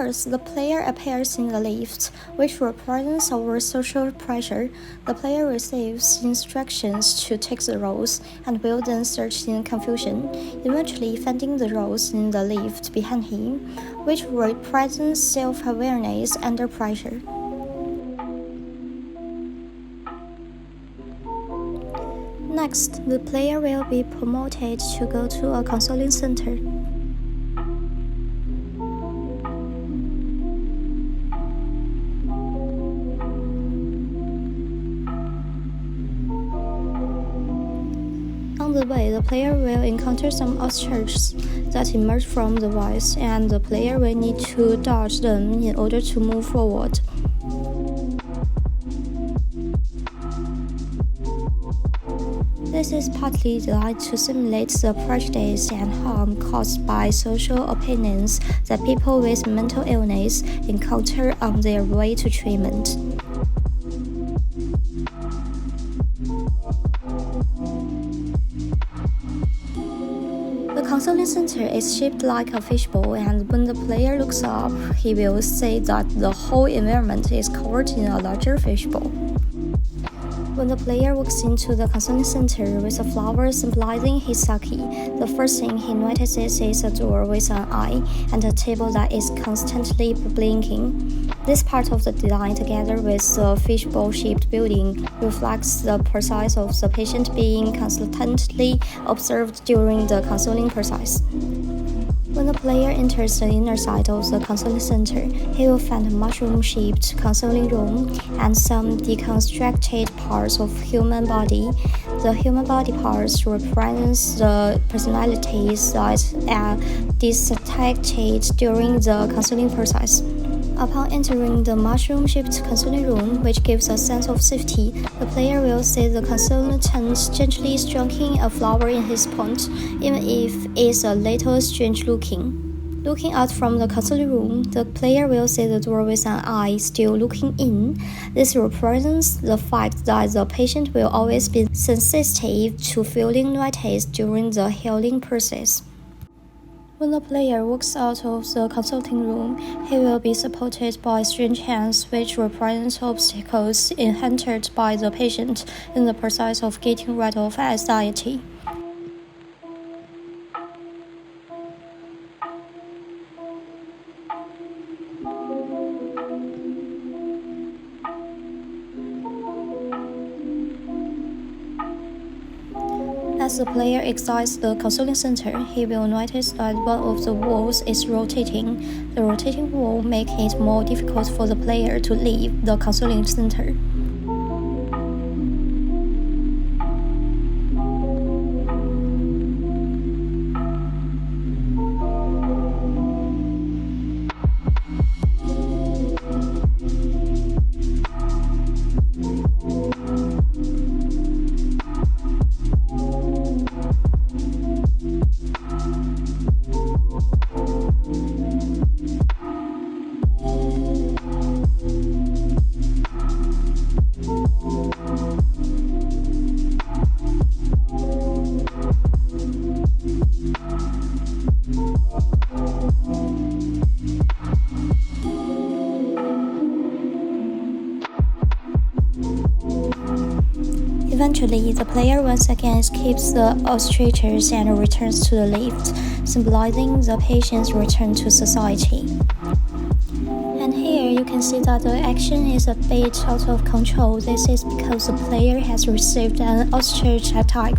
First, the player appears in the lift, which represents our social pressure. The player receives instructions to take the rows and will then search in confusion, eventually finding the rows in the lift behind him, which represents self-awareness under pressure. Next, the player will be promoted to go to a counseling center. On the way, the player will encounter some obstacles that emerge from the voice, and the player will need to dodge them in order to move forward. This is partly designed to simulate the prejudice and harm caused by social opinions that people with mental illness encounter on their way to treatment. The counseling center is shaped like a fishbowl, and when the player looks up, he will see that the whole environment is covered in a larger fishbowl. When the player walks into the counseling center with a flower symbolizing his psyche, the first thing he notices is a door with an eye and a table that is constantly blinking. This part of the design, together with the fishbowl-shaped building, reflects the process of the patient being constantly observed during the counseling process. When the player enters the inner side of the counseling center, he will find a mushroom-shaped counseling room and some deconstructed parts of human body. The human body parts represents the personalities that are dissected during the counseling process. Upon entering the mushroom-shaped counseling room, which gives a sense of safety, the player will see the consultant gently stroking a flower in his palm, even if it's a little strange looking. Looking out from the counseling room, the player will see the door with an eye still looking in. This represents the fact that the patient will always be sensitive to feeling noticed during the healing process. When the player walks out of the consulting room, he will be supported by strange hands, which represent obstacles encountered by the patient in the process of getting rid of anxiety. As the player exits the counseling center, he will notice that one of the walls is rotating. The rotating wall makes it more difficult for the player to leave the counseling center. Eventually, the player once again escapes the obstacles and returns to the lift, symbolizing the patient's return to society. And here you can see that the action is a bit out of control. This is because the player has received an ostrich attack.